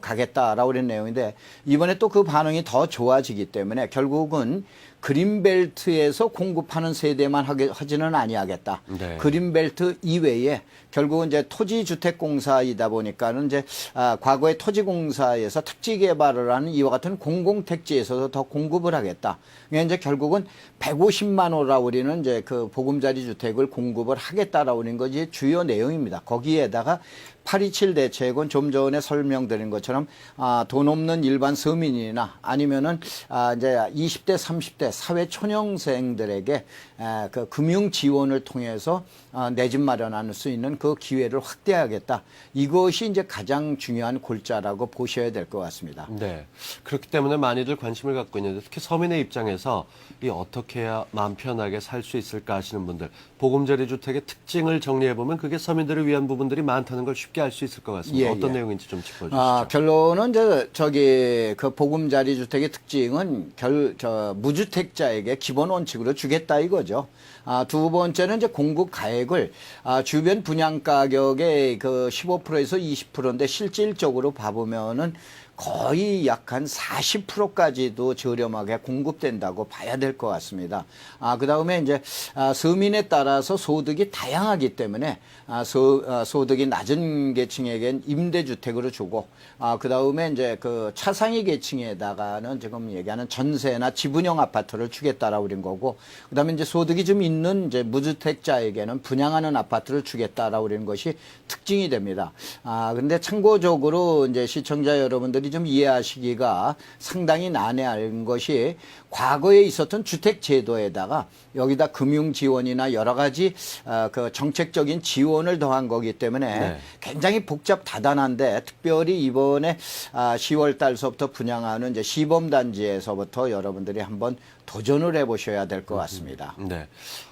가겠다라고 그런 내용인데 이번에 또 그 반응이 더 좋아지기 때문에 결국은 그린벨트에서 공급하는 세대만 하지는 아니하겠다. 네. 그린벨트 이외에 결국은 이제 토지주택공사이다 보니까는 이제 과거에 토지공사에서 택지 개발을 하는 이와 같은 공공택지에서도 더 공급을 하겠다. 그러니까 이제 결국은 150만 호라고 우리는 이제 그 보금자리 주택을 공급을 하겠다라고 하는 것이 주요 내용입니다. 거기에다가 827 대책은 좀 전에 설명드린 것처럼 돈 없는 일반 서민이나 아니면은 이제 20대, 30대 사회 초년생들에게 그 금융 지원을 통해서 내 집 마련할 수 있는 그 기회를 확대하겠다. 이것이 이제 가장 중요한 골자라고 보셔야 될 것 같습니다. 네. 그렇기 때문에 많이들 관심을 갖고 있는데 특히 서민의 입장에서 이 어떻게 해야 마음 편하게 살 수 있을까 하시는 분들 보금자리 주택의 특징을 정리해보면 그게 서민들을 위한 부분들이 많다는 걸 쉽게 알 수 있을 것 같습니다. 어떤 내용인지 좀 짚어주시죠. 결론은 이제 그 보금자리 주택의 특징은 무주택자에게 기본 원칙으로 주겠다 이거죠. 두 번째는 이제 공급 가액을 주변 분양 가격의 그 15%에서 20%인데 실질적으로 봐보면은 거의 약 한 40%까지도 저렴하게 공급된다고 봐야 될 것 같습니다. 그 다음에 이제 서민에 따라서 소득이 다양하기 때문에 소득이 낮은 계층에겐 임대주택으로 주고 그 다음에 이제 그 차상위 계층에다가는 지금 얘기하는 전세나 지분형 아파트를 주겠다라고 그런 거고 그 다음에 이제 소득이 좀 있는 이제 무주택자에게는 분양하는 아파트를 주겠다라고 그런 것이 특징이 됩니다. 근데 참고적으로 이제 시청자 여러분들이 좀 이해하시기가 상당히 난해한 것이 과거에 있었던 주택 제도에다가 여기다 금융 지원이나 여러 가지 그 정책적인 지원을 더한 거기 때문에 굉장히 복잡 다단한데 특별히 이번에 10월 달서부터 분양하는 이제 시범 단지에서부터 여러분들이 한번 도전을 해보셔야 될 것 같습니다. 네.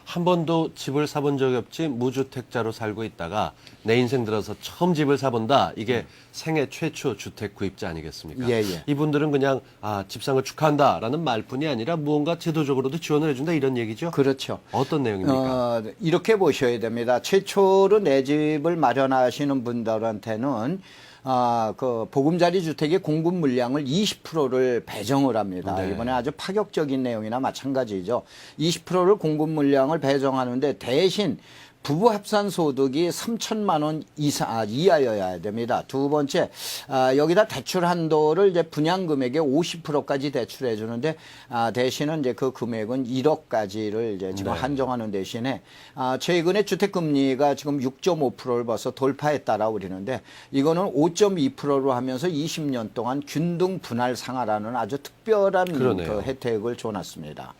한 번도 집을 사본 적이 없지 무주택자로 살고 있다가 내 인생 들어서 처음 집을 사본다. 이게 생애 최초 주택 구입자 아니겠습니까? 예. 이분들은 그냥 집상을 축하한다라는 말뿐이 아니라 무언가 제도적으로도 지원을 해준다 이런 얘기죠? 그렇죠. 어떤 내용입니까? 이렇게 보셔야 됩니다. 최초로 내 집을 마련하시는 분들한테는 그 보금자리 주택의 공급 물량을 20%를 배정을 합니다. 네. 이번에 아주 파격적인 내용이나 마찬가지죠. 20%를 공급 물량을 배정하는데 대신 부부 합산 소득이 3천만 원 이하여야 됩니다. 두 번째, 여기다 대출 한도를 이제 분양 금액의 50%까지 대출해 주는데, 대신은 이제 그 금액은 1억까지를 이제 지금 한정하는 대신에, 최근에 주택금리가 지금 6.5%를 벌써 돌파했다라고 그러는데, 이거는 5.2%로 하면서 20년 동안 균등 분할 상하라는 아주 특별한 그 혜택을 줘놨습니다.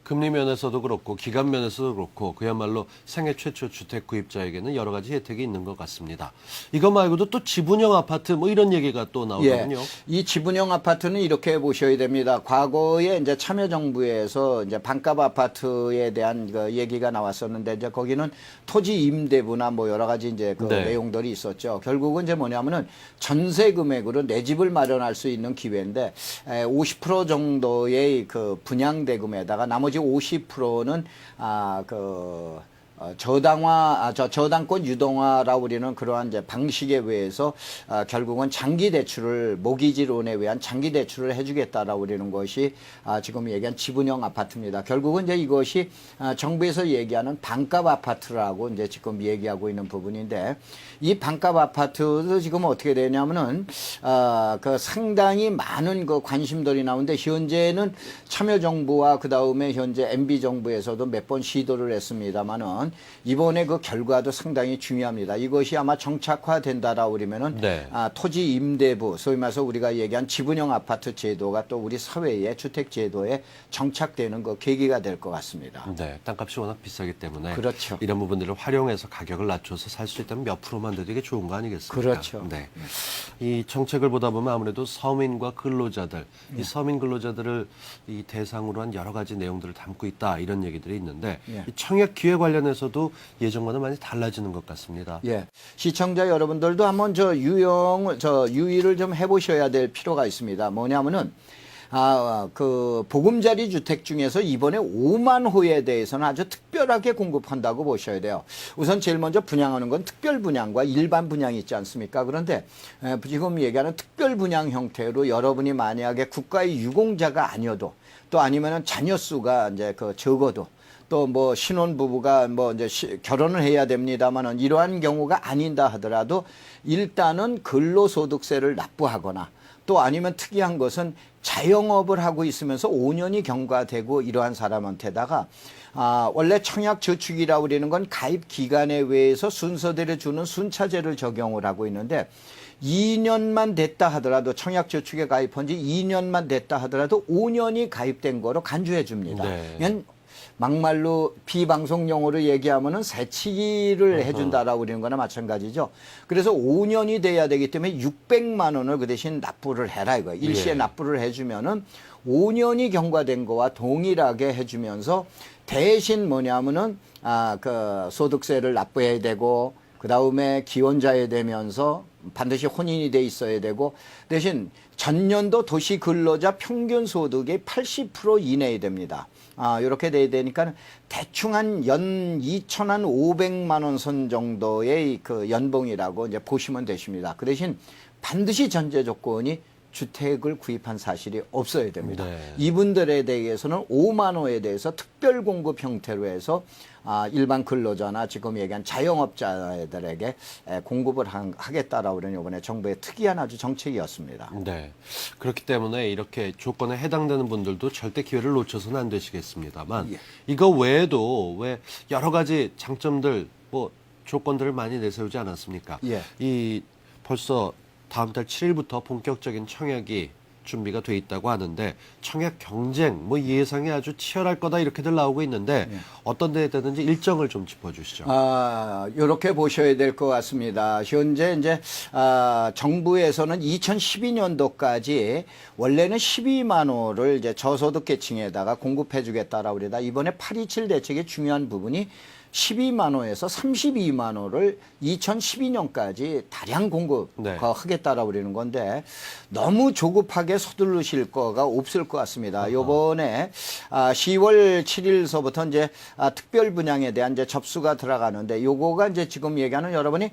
금리 면에서도 그렇고 기간 면에서도 그렇고 그야말로 생애 최초 주택 구입자에게는 여러 가지 혜택이 있는 것 같습니다. 이거 말고도 또 지분형 아파트 뭐 이런 얘기가 또 나오거든요. 예, 이 지분형 아파트는 이렇게 보셔야 됩니다. 과거에 이제 참여정부에서 이제 반값 아파트에 대한 그 얘기가 나왔었는데 이제 거기는 토지 임대부나 뭐 여러 가지 이제 그 네. 내용들이 있었죠. 결국은 이제 뭐냐면은 전세 금액으로 내 집을 마련할 수 있는 기회인데 50% 정도의 그 분양 대금에다가 나머지 50%는 저당권 유동화라고 우리는 그러한 이제 방식에 의해서 결국은 장기 대출을 모기지론에 의한 장기 대출을 해주겠다라고 우리는 것이 지금 얘기한 지분형 아파트입니다. 결국은 이제 이것이 정부에서 얘기하는 반값 아파트라고 이제 지금 얘기하고 있는 부분인데 이 반값 아파트도 지금 어떻게 되냐면은 그 상당히 많은 그 관심들이 나오는데 현재는 참여정부와 그 다음에 현재 MB 정부에서도 몇 번 시도를 했습니다만은 이번에 그 결과도 상당히 중요합니다. 이것이 아마 정착화된다라고 그러면은 네. 토지 임대부, 소위 말해서 우리가 얘기한 지분형 아파트 제도가 또 우리 사회의 주택 제도에 정착되는 그 계기가 될 것 같습니다. 네, 땅값이 워낙 비싸기 때문에 그렇죠. 이런 부분들을 활용해서 가격을 낮춰서 살 수 있다면 몇 프로만 돼도 이게 좋은 거 아니겠습니까? 그렇죠. 네. 이 정책을 보다 보면 아무래도 서민과 근로자들, 이 서민 근로자들을 이 대상으로 한 여러 가지 내용들을 담고 있다 이런 얘기들이 있는데 예. 이 청약 기회 관련해서도 예전과는 많이 달라지는 것 같습니다. 예. 시청자 여러분들도 한번 유의를 좀 해보셔야 될 필요가 있습니다. 뭐냐면은 그 보금자리 주택 중에서 이번에 5만 호에 대해서는 아주 특별하게 공급한다고 보셔야 돼요. 우선 제일 먼저 분양하는 건 특별 분양과 일반 분양이 있지 않습니까? 그런데 지금 얘기하는 특별 분양 형태로 여러분이 만약에 국가의 유공자가 아니어도 또 아니면은 자녀 수가 이제 그 적어도 또 뭐 신혼 부부가 뭐 이제 결혼을 해야 됩니다만은 이러한 경우가 아닌다 하더라도 일단은 근로소득세를 납부하거나 또 아니면 특이한 것은 자영업을 하고 있으면서 5년이 경과되고 이러한 사람한테다가 원래 청약저축이라고 그러는 건 가입 기간에 의해서 순서대로 주는 순차제를 적용을 하고 있는데 2년만 됐다 하더라도 청약저축에 가입한 지 2년만 됐다 하더라도 5년이 가입된 거로 간주해 줍니다. 네. 그냥 막말로 비방송용어로 얘기하면은 새치기를 해준다라고 그러는 거나 마찬가지죠. 그래서 5년이 돼야 되기 때문에 600만 원을 그 대신 납부를 해라 이거예요. 일시에 예. 납부를 해주면은 5년이 경과된 거와 동일하게 해주면서 대신 뭐냐면은 그 소득세를 납부해야 되고 그 다음에 기혼자에 되면서 반드시 혼인이 돼 있어야 되고 대신 전년도 도시 근로자 평균 소득의 80% 이내에 됩니다. 이렇게 돼야 되니까 대충 한 연 2,500만 원 선 정도의 그 연봉이라고 이제 보시면 되십니다. 그 대신 반드시 전제 조건이 주택을 구입한 사실이 없어야 됩니다. 네. 이분들에 대해서는 5만 호에 대해서 특별 공급 형태로 해서 일반 근로자나 지금 얘기한 자영업자들에게 공급을 하겠다라고 그러는 이번에 정부의 특이한 아주 정책이었습니다. 네. 그렇기 때문에 이렇게 조건에 해당되는 분들도 절대 기회를 놓쳐서는 안 되시겠습니다만 예. 이거 외에도 왜 여러 가지 장점들 뭐 조건들을 많이 내세우지 않았습니까? 예. 이 벌써 다음 달 7일부터 본격적인 청약이 준비가 돼 있다고 하는데 청약 경쟁 뭐 예상이 아주 치열할 거다 이렇게들 나오고 있는데 예. 어떤 데에 되는지 일정을 좀 짚어주시죠. 이렇게 보셔야 될 것 같습니다. 현재 이제 정부에서는 2012년도까지 원래는 12만 호를 이제 저소득 계층에다가 공급해주겠다라고 그러다 이번에 827 대책의 중요한 부분이 12만 호에서 32만 호를 2012년까지 다량 공급하겠다라고 그러는 건데 너무 조급하게 서두르실 거가 없을 것 같습니다. 요번에 10월 7일서부터 이제 특별 분양에 대한 이제 접수가 들어가는데 요거가 이제 지금 얘기하는 여러분이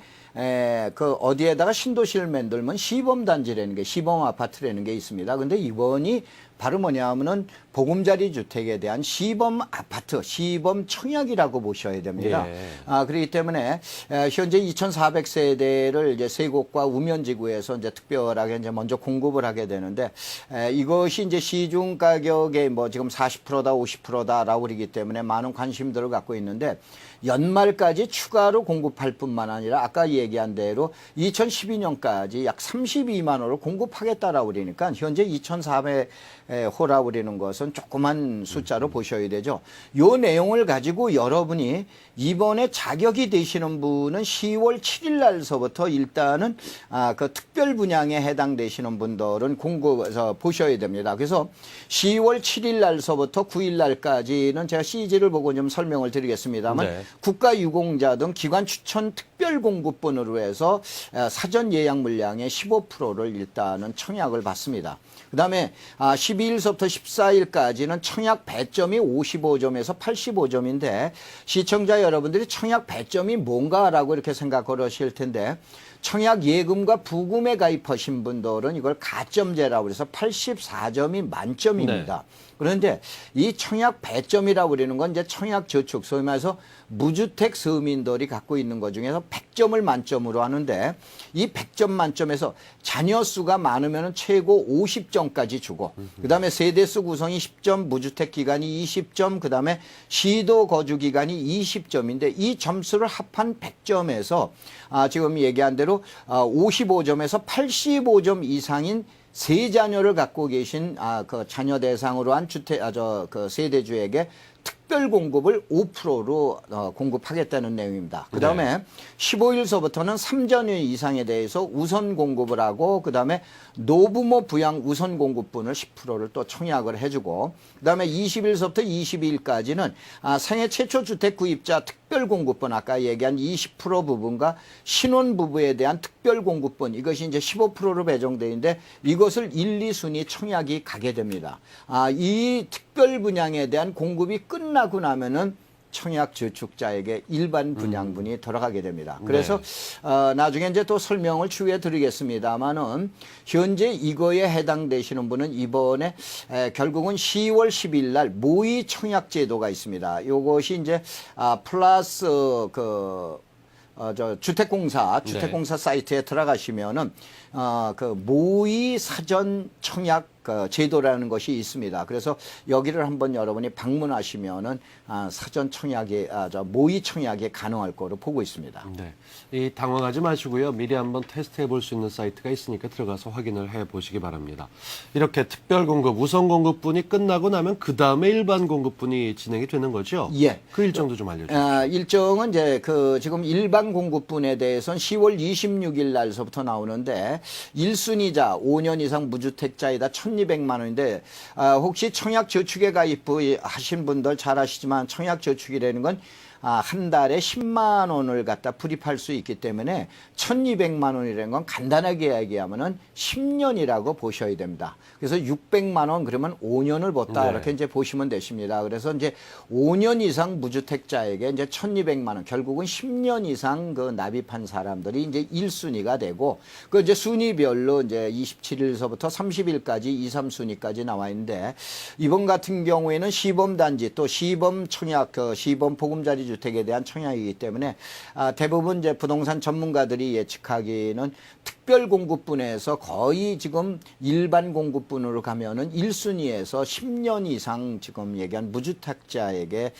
그 어디에다가 신도시를 만들면 시범단지라는 게 시범 아파트라는 게 있습니다. 근데 이번이 바로 뭐냐면은 보금자리 주택에 대한 시범 아파트, 시범 청약이라고 보셔야 됩니다. 예. 그렇기 때문에 현재 2,400세대를 이제 세곡과 우면지구에서 이제 특별하게 이제 먼저 공급을 하게 되는데 이것이 이제 시중 가격의 뭐 지금 40%다 50%다라고 그러기 때문에 많은 관심들을 갖고 있는데 연말까지 추가로 공급할 뿐만 아니라 아까 얘기한 대로 2012년까지 약 32만 호를 공급하겠다라고 그러니까 현재 2,400 호라 우리는 것은 조그만 숫자로 보셔야 되죠. 요 내용을 가지고 여러분이 이번에 자격이 되시는 분은 10월 7일 날서부터 일단은 그 특별 분양에 해당되시는 분들은 공고해서 보셔야 됩니다. 그래서 10월 7일 날서부터 9일 날까지는 제가 CG를 보고 좀 설명을 드리겠습니다만 네. 국가유공자 등 기관 추천 특별 공급분으로 해서 사전 예약 물량의 15%를 일단은 청약을 받습니다. 그 다음에 12일서부터 14일까지는 청약 배점이 55점에서 85점인데 시청자 여러분들이 청약 배점이 뭔가라고 이렇게 생각을 하실 텐데 청약 예금과 부금에 가입하신 분들은 이걸 가점제라고 해서 84점이 만점입니다. 네. 그런데 이 청약 배점이라고 그러는 건 이제 청약 저축, 소위 말해서 무주택 서민들이 갖고 있는 것 중에서 100점을 만점으로 하는데 이 100점 만점에서 자녀 수가 많으면 최고 50점까지 주고 그다음에 세대수 구성이 10점, 무주택 기간이 20점, 그다음에 시도 거주 기간이 20점인데 이 점수를 합한 100점에서 지금 얘기한 대로 55점에서 85점 이상인 세 자녀를 갖고 계신 그 자녀 대상으로 한 주택 그 세대주에게 특별 공급을 5%로 공급하겠다는 내용입니다. 그다음에 네. 15일서부터는 3자녀 이상에 대해서 우선 공급을 하고 그다음에 노부모 부양 우선 공급분을 10%를 또 청약을 해주고 그다음에 20일서부터 22일까지는 생애 최초 주택 구입자 특별 공급분 아까 얘기한 20% 부분과 신혼 부부에 대한 특별 공급분 이것이 이제 15%로 배정되어 있는데 이것을 1, 2순위 청약이 가게 됩니다. 이 특별 분양에 대한 공급이 끝나고 나면은 청약 저축자에게 일반 분양분이 들어가게 됩니다. 그래서 나중에 이제 또 설명을 추후에 드리겠습니다만은 현재 이거에 해당되시는 분은 이번에 결국은 10월 10일 날 모의 청약 제도가 있습니다. 요것이 이제 플러스 주택공사 사이트에 들어가시면은 그 모의 사전 청약 제도라는 것이 있습니다. 그래서 여기를 한번 여러분이 방문하시면은 사전 청약이 모의 청약이 가능할 거로 보고 있습니다. 네. 이 당황하지 마시고요. 미리 한번 테스트해 볼 수 있는 사이트가 있으니까 들어가서 확인을 해 보시기 바랍니다. 이렇게 특별 공급, 우선 공급분이 끝나고 나면 그 다음에 일반 공급분이 진행이 되는 거죠? 예. 그 일정도 좀 알려주세요. 일정은 이제 지금 일반 공급분에 대해서는 10월 26일 날서부터 나오는데 1순위자 5년 이상 무주택자이다 1,200만 원인데 혹시 청약 저축에 가입하신 분들 잘 아시지만 청약 저축이라는 건 한 달에 10만 원을 갖다 불입할 수 있기 때문에 1,200만 원이라는 건 간단하게 얘기하면은 10년이라고 보셔야 됩니다. 그래서 600만 원 그러면 5년을 벌다 네. 이렇게 이제 보시면 되십니다. 그래서 이제 5년 이상 무주택자에게 이제 1,200만 원 결국은 10년 이상 그 납입한 사람들이 이제 1순위가 되고 그 이제 순위별로 이제 27일서부터 30일까지 2, 3순위까지 나와 있는데 이번 같은 경우에는 시범 단지 또 시범 청약 시범 보금자리 주택에 대한 청약이기 때문에 대부분 이제 부동산 전문가들이 예측하기는 특별 공급분에서 거의 지금 일반 공급분으로 가면은 1순위에서 10년 이상 지금 얘기한 무주택자에게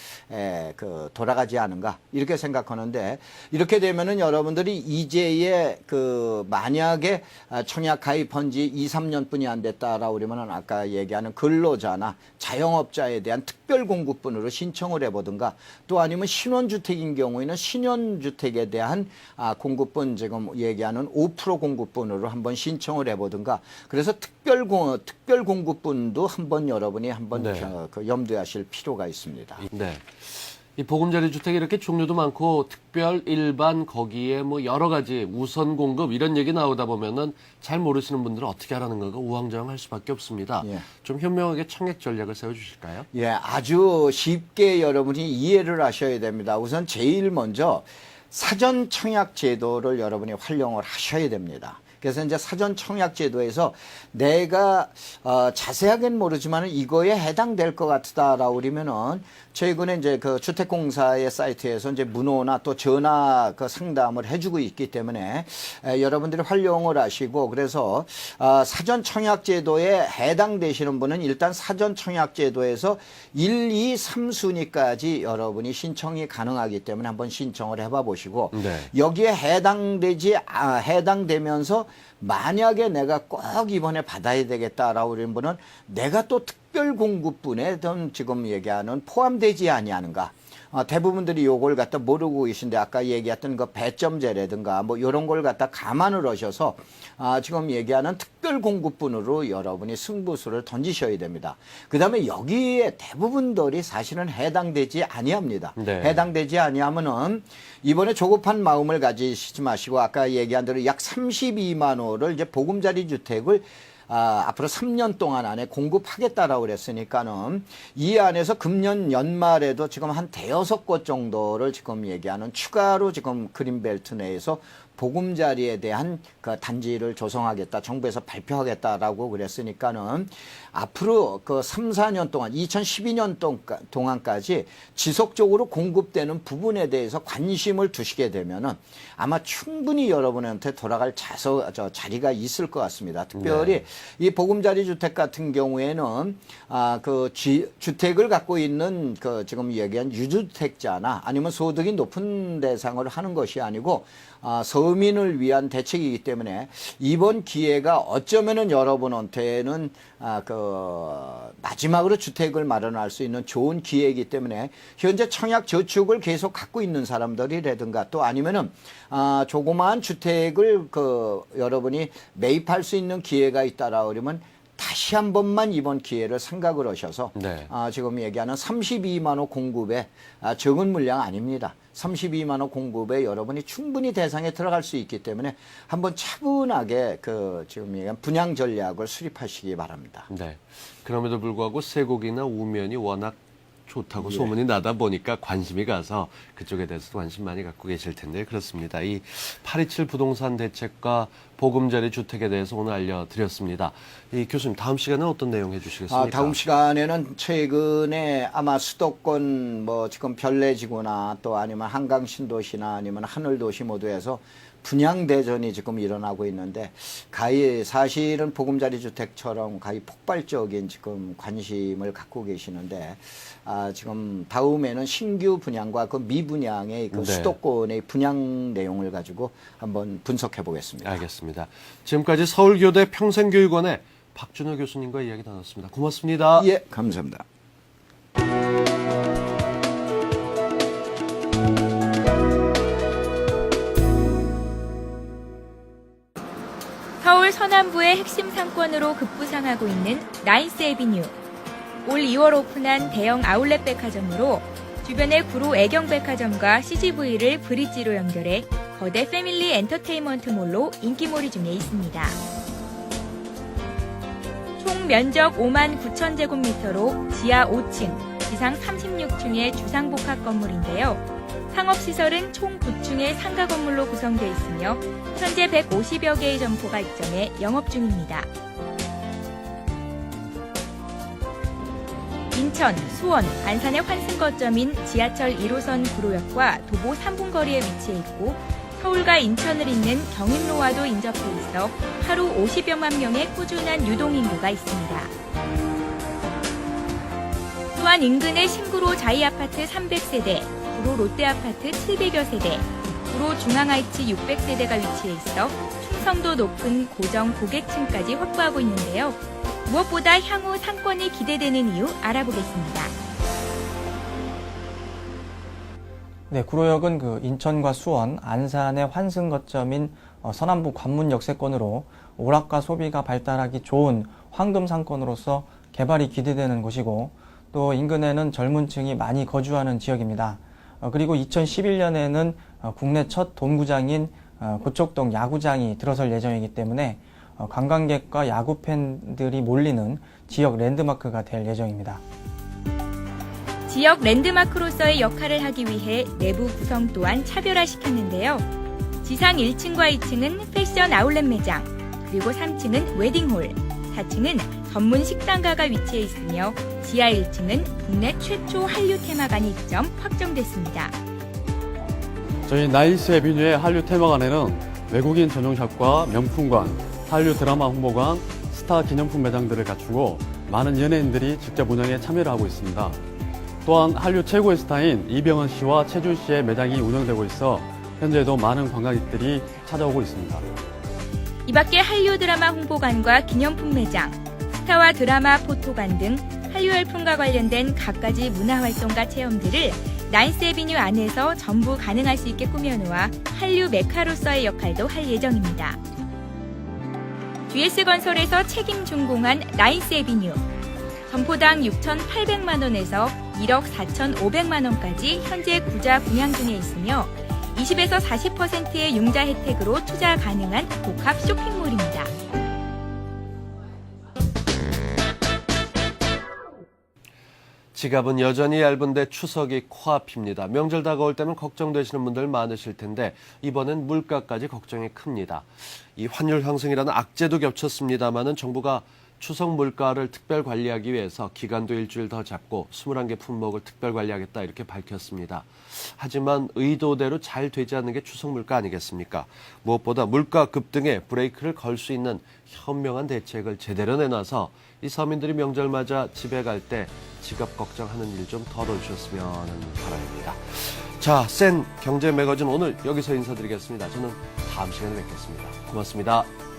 돌아가지 않은가 이렇게 생각하는데 이렇게 되면은 여러분들이 이제의 만약에 청약 가입한 지 2, 3년뿐이 안 됐다라고 그러면은 아까 얘기하는 근로자나 자영업자에 대한 특별 공급분으로 신청을 해보든가 또 아니면 신혼주택인 경우에는 신혼주택에 대한 공급분 지금 얘기하는 5% 공급분으로 한번 신청을 해보든가 그래서 특별 공급분도 한번 여러분이 한번 네. 염두에 하실 필요가 있습니다. 네. 이 보금자리 주택이 이렇게 종류도 많고 특별, 일반, 거기에 뭐 여러 가지 우선 공급 이런 얘기 나오다 보면은 잘 모르시는 분들은 어떻게 하라는 거가 우왕좌왕할 수밖에 없습니다. 예. 좀 현명하게 청약 전략을 세워주실까요? 예, 아주 쉽게 여러분이 이해를 하셔야 됩니다. 우선 제일 먼저 사전 청약 제도를 여러분이 활용을 하셔야 됩니다. 그래서 이제 사전 청약 제도에서 내가 자세하게는 모르지만 이거에 해당될 것 같다라고 그러면은 최근에 이제 그 주택공사의 사이트에서 이제 문호나 또 전화 상담을 해주고 있기 때문에 여러분들이 활용을 하시고 그래서 사전 청약 제도에 해당되시는 분은 일단 사전 청약 제도에서 1, 2, 3순위까지 여러분이 신청이 가능하기 때문에 한번 신청을 해봐 보시고 네. 여기에 해당되면서 만약에 내가 꼭 이번에 받아야 되겠다라고 그러는 분은 내가 또 특별 공급분에 지금 얘기하는 포함되지 아니하는가. 대부분들이 요걸 갖다 모르고 계신데 아까 얘기했던 그 배점제라든가 뭐 이런 걸 갖다 감안을 하셔서 지금 얘기하는 특별 공급분으로 여러분이 승부수를 던지셔야 됩니다. 그다음에 여기에 대부분들이 사실은 해당되지 아니합니다. 네. 해당되지 아니하면은 이번에 조급한 마음을 가지시지 마시고 아까 얘기한 대로 약 32만 호를 이제 보금자리 주택을 앞으로 3년 동안 안에 공급하겠다라고 그랬으니까는 이 안에서 금년 연말에도 지금 한 대여섯 곳 정도를 지금 얘기하는 추가로 지금 그린벨트 내에서 보금자리에 대한 그 단지를 조성하겠다, 정부에서 발표하겠다라고 그랬으니까는 앞으로 그 3, 4년 동안, 2012년 동안까지 지속적으로 공급되는 부분에 대해서 관심을 두시게 되면은 아마 충분히 여러분한테 돌아갈 자리가 있을 것 같습니다. 특별히 이 보금자리 주택 같은 경우에는 그 주택을 갖고 있는 그 지금 얘기한 유주택자나 아니면 소득이 높은 대상을 하는 것이 아니고 서민을 위한 대책이기 때문에 이번 기회가 어쩌면은 여러분한테는 마지막으로 주택을 마련할 수 있는 좋은 기회이기 때문에 현재 청약 저축을 계속 갖고 있는 사람들이라든가 또 아니면은 조그마한 주택을 여러분이 매입할 수 있는 기회가 있다라 그러면 다시 한 번만 이번 기회를 생각을 하셔서 지금 얘기하는 32만 호 공급에 적은 물량 아닙니다. 32만 호 공급에 여러분이 충분히 대상에 들어갈 수 있기 때문에 한번 차분하게 지금 얘기한 분양 전략을 수립하시기 바랍니다. 네. 그럼에도 불구하고 쇠고기나 우면이 워낙 좋다고 소문이 나다 보니까 관심이 가서 그쪽에 대해서도 관심 많이 갖고 계실 텐데 그렇습니다. 이 827 부동산 대책과 보금자리 주택에 대해서 오늘 알려드렸습니다. 이 교수님 다음 시간에 어떤 내용 해주시겠습니까? 다음 시간에는 최근에 아마 수도권 뭐 지금 별내지구나 또 아니면 한강 신도시나 아니면 하늘도시 모두에서 분양 대전이 지금 일어나고 있는데 사실은 보금자리 주택처럼 폭발적인 지금 관심을 갖고 계시는데 지금 다음에는 신규 분양과 그 미분양의 그 수도권의 분양 내용을 가지고 한번 분석해 보겠습니다. 알겠습니다. 지금까지 서울교대 평생교육원의 박준호 교수님과 이야기 나눴습니다. 고맙습니다. 예, 감사합니다. 서울 서남부의 핵심 상권으로 급부상하고 있는 나인스 애비뉴. 올 2월 오픈한 대형 아울렛 백화점으로 주변의 구로 애경백화점과 CGV를 브릿지로 연결해 거대 패밀리 엔터테인먼트몰로 인기몰이 중에 있습니다. 총 면적 5만 9천 제곱미터로 지하 5층, 지상 36층의 주상복합 건물인데요. 상업시설은 총 9층의 상가 건물로 구성되어 있으며 현재 150여 개의 점포가 입점해 영업 중입니다. 인천, 수원, 안산의 환승거점인 지하철 1호선 구로역과 도보 3분 거리에 위치해 있고 서울과 인천을 잇는 경인로와도 인접해 있어 하루 50여만 명의 꾸준한 유동인구가 있습니다. 또한 인근의 신구로 자이아파트 300세대, 구로 롯데아파트 700여 세대, 구로 중앙하이츠 600세대가 위치해 있어 충성도 높은 고정 고객층까지 확보하고 있는데요. 무엇보다 향후 상권이 기대되는 이유 알아보겠습니다. 네, 구로역은 인천과 수원, 안산의 환승 거점인 서남부 관문 역세권으로 오락가 소비가 발달하기 좋은 황금 상권으로서 개발이 기대되는 곳이고 또 인근에는 젊은 층이 많이 거주하는 지역입니다. 그리고 2011년에는 국내 첫 돔구장인 고척동 야구장이 들어설 예정이기 때문에 관광객과 야구 팬들이 몰리는 지역 랜드마크가 될 예정입니다. 지역 랜드마크로서의 역할을 하기 위해 내부 구성 또한 차별화시켰는데요. 지상 1층과 2층은 패션 아울렛 매장, 그리고 3층은 웨딩홀, 4층은 전문 식당가가 위치해 있으며 지하 1층은 국내 최초 한류 테마관이 입점 확정됐습니다. 저희 나인스 애비뉴의 한류 테마관에는 외국인 전용샵과 명품관, 한류 드라마 홍보관, 스타 기념품 매장들을 갖추고 많은 연예인들이 직접 운영에 참여를 하고 있습니다. 또한 한류 최고의 스타인 이병헌 씨와 최준 씨의 매장이 운영되고 있어 현재도 많은 관광객들이 찾아오고 있습니다. 이 밖에 한류 드라마 홍보관과 기념품 매장, 스타와 드라마 포토관 등 한류 열풍과 관련된 갖가지 문화활동과 체험들을 나인스 애비뉴 안에서 전부 가능할 수 있게 꾸며놓아 한류 메카로서의 역할도 할 예정입니다. GS건설에서 책임 준공한 나인스 애비뉴. 점포당 6,800만 원에서 1억 4,500만 원까지 현재 구자 분양 중에 있으며 20에서 40%의 융자 혜택으로 투자 가능한 복합 쇼핑몰입니다. 지갑은 여전히 얇은데 추석이 코앞입니다. 명절 다가올 때는 걱정되시는 분들 많으실 텐데 이번엔 물가까지 걱정이 큽니다. 이 환율 상승이라는 악재도 겹쳤습니다마는 정부가 추석 물가를 특별 관리하기 위해서 기간도 일주일 더 잡고 21개 품목을 특별 관리하겠다 이렇게 밝혔습니다. 하지만 의도대로 잘 되지 않는 게 추석 물가 아니겠습니까? 무엇보다 물가 급등에 브레이크를 걸 수 있는 현명한 대책을 제대로 내놔서 이 서민들이 명절 맞아 집에 갈 때 지갑 걱정하는 일 좀 덜어주셨으면 하는 바람입니다. 자, 센 경제 매거진 오늘 여기서 인사드리겠습니다. 저는 다음 시간에 뵙겠습니다. 고맙습니다.